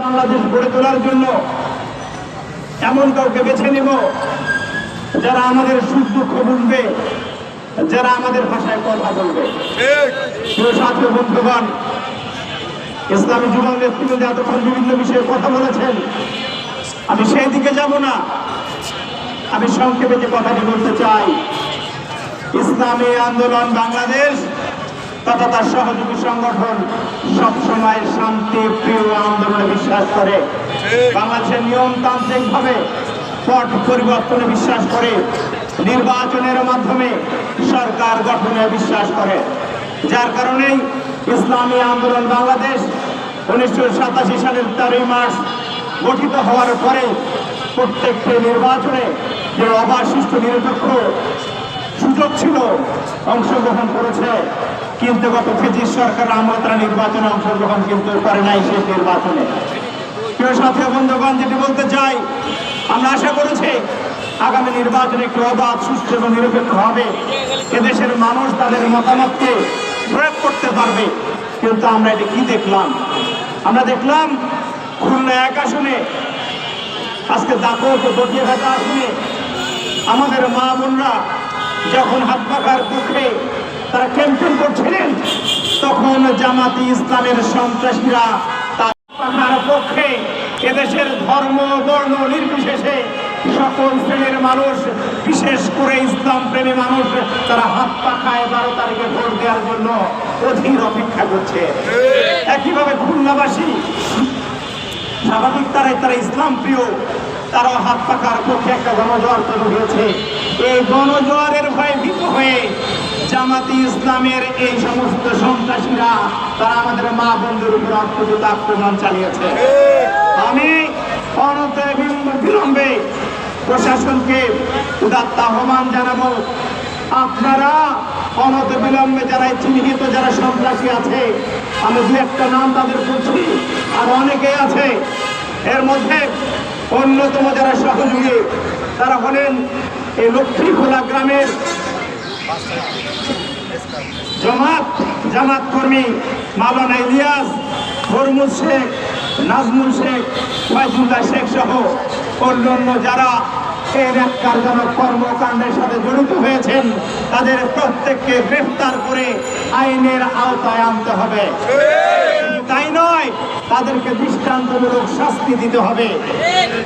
বাংলাদেশ গড়ে তোলার জন্য এমন কাউকে বেছে নেব যারা আমাদের সুখ দুঃখ বুঝবে, যারা আমাদের ভাষায় কথা বলবে। প্রিয় সাথী বন্ধুগণ, ইসলামী যুব নেতৃত্বে এতক্ষণ বিভিন্ন বিষয়ে কথা বলেছেন, আমি সেই দিকে যাব না। আমি সংক্ষেপে যে কথাটি বলতে চাই, ইসলামী আন্দোলন বাংলাদেশ তথা তার সহযোগী সংগঠন সবসময় শান্তি প্রিয় আন্দোলনে বিশ্বাস করে, বাংলাদেশের নিয়মতান্ত্রিক ভাবে পট পরিবর্তনে বিশ্বাস করে, নির্বাচনের মাধ্যমে সরকার গঠনে বিশ্বাস করে। যার কারণেই ইসলামী আন্দোলন বাংলাদেশ 1987 সালের 13 মার্চ গঠিত হওয়ার পরে প্রত্যেকটি নির্বাচনে যে অবাধ সুষ্ঠু নিরপেক্ষ সুযোগ ছিল অংশগ্রহণ করেছে, কিন্তু গত ফেজিস সরকার আমলা নির্বাচনে অংশগ্রহণ কিন্তু করে নাই। সেই নির্বাচনে প্রিয় সাথী বন্ধুগণ, যেটি বলতে চাই, আমরা আশা করেছি আগামী নির্বাচনে একটি অবাধ সুষ্ঠু এবং নিরপেক্ষ হবে, এদেশের মানুষ তাদের মতামতকে প্রয়োগ করতে পারবে। কিন্তু আমরা এটি কি দেখলাম? আমরা দেখলাম খুলনা 1 আসনে, আজকে দাপট দটিয়াঘাটা আসনে আমাদের মা বোনরা যখন হাত পাখার পক্ষে তারা ক্যাম্পেইন করছিলেন, তখন জামাতি ইসলামের সন্ত্রাসীরা তার পাখার পক্ষে এদেশের ধর্ম বর্ণ নির্বিশেষে সকল শ্রেণীর মানুষ, বিশেষ করে ইসলাম প্রেমী মানুষ, তারা হাত পাখায় 12 তারিখে ভোট দেওয়ার জন্য অধীর অপেক্ষা করছে। একইভাবে খুলনাবাসী স্বাভাবিক তারা ইসলাম প্রিয়, তারাও হাত পাখার পক্ষে একটা গণজোয়ার তৈরি হয়েছে। এই গণজোয়ারের ভয়ে ভীত হয়ে জামাতি ইসলামের এই সমস্ত সন্ত্রাসীরা তারা আমাদের মা বন্ধুর উপর অত্যধিক আক্রমণ চালিয়েছে। আমি বিলম্বে প্রশাসনকে উদাত্ত আহ্বান জানাবো, আপনারা অনতি বিলম্বে যারা চিহ্নিত যারা সন্ত্রাসী আছে, আমি 2-1টা নাম তাদের বলছি, আর অনেকেই আছে, এর মধ্যে অন্যতম যারা সহযোগী তারা হলেন এই লক্ষ্মীখোলা গ্রামের জামাত কর্মী মাওলানা ইলিয়াস, হরমুজ শেখ, নাজমুল শেখ, ফয়জুল্লাহ শেখ সহ অন্যান্য যারা এর ন্যাক্কারজনক কর্মকাণ্ডের সাথে জড়িত হয়েছেন, তাদের প্রত্যেককে গ্রেফতার করে আইনের আওতায় আনতে হবে। তাই নয়, তাদেরকে দৃষ্টান্তমূলক শাস্তি দিতে হবে।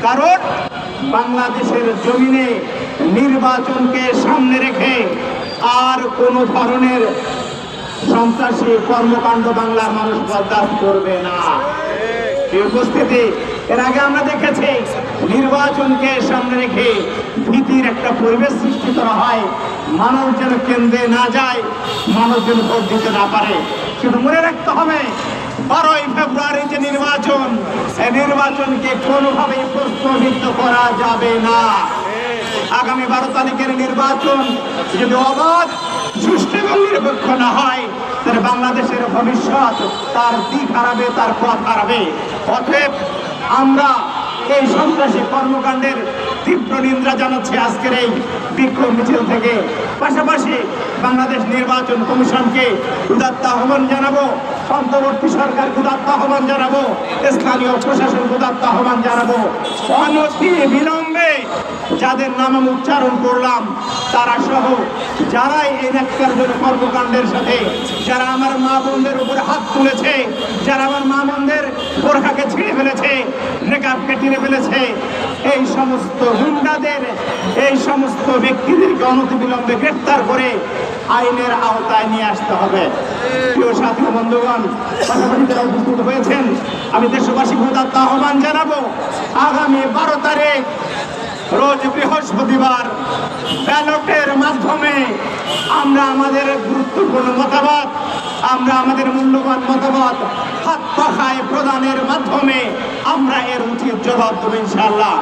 কারণ বাংলাদেশের জমিনে নির্বাচনকে সামনে রেখে আর কোনো ধরনের সন্ত্রাসী কর্মকাণ্ড বাংলার মানুষ বরদাস্ত করবে না। এই উপস্থিতি, এর আগে আমরা দেখেছি নির্বাচনকে সামনে রেখে ভীতির একটা পরিবেশ সৃষ্টি করা হয়, মানুষ যেন কেন্দ্রে না যায়, মানুষ যেন ভোট দিতে না পারে। কিন্তু মনে রাখতে হবে, 12ই ফেব্রুয়ারি যে নির্বাচন, এই নির্বাচনকে কোনোভাবেই প্রশ্নবিদ্ধ করা যাবে না। আগামী 12 তারিখের নির্বাচন যদি অবাধ সুষ্ঠু এবং নিরপেক্ষ না হয়, তাহলে বাংলাদেশের ভবিষ্যৎ তার দিক হারাবে, তার পথ হারাবে। অতএব আমরা এই সন্ত্রাসী কর্মকাণ্ডের তীব্র নিন্দা জানাচ্ছি আজকের এই বিক্ষোভ মিছিল থেকে। পাশাপাশি বাংলাদেশ নির্বাচন কমিশনকে উদাত্ত আহ্বান জানাবো, অন্তর্বর্তী সরকারকে উদাত্ত আহ্বান জানাবো, স্থানীয় প্রশাসনকে উদাত্ত আহ্বান জানাবো, অনতি বিলম্বে যাদের নাম আমি উচ্চারণ করলাম তারা সহ যারাই এই ন্যাক্কারজনক কর্মকাণ্ডের সাথে, যারা আমার মা বোনদের উপরে হাত তুলেছে, যারা আমার মা বোনদের বোরখাকে ছিঁড়ে ফেলেছে, নেকাবকে ছিঁড়ে ফেলেছে, এই সমস্ত গুন্ডাদের, এই সমস্ত ব্যক্তিদেরকে অনতিবিলম্বে গ্রেফতার করে আইনের আওতায় নিয়ে আসতে হবে। প্রিয় সাথী বন্ধুগণ, পাশাপাশি যারা উপস্থিত হয়েছেন, আমি দেশবাসীকে উদাত্ত আহ্বান জানাবো, আগামী 12 তারিখ রোজ বৃহস্পতিবার ব্যালটের মাধ্যমে আমরা আমাদের গুরুত্বপূর্ণ মতামত, আমরা আমাদের মূল্যবান মতামত হাত পাখায় প্রদানের মাধ্যমে আমরা এর উচিত জবাব দেব ইনশাআল্লাহ।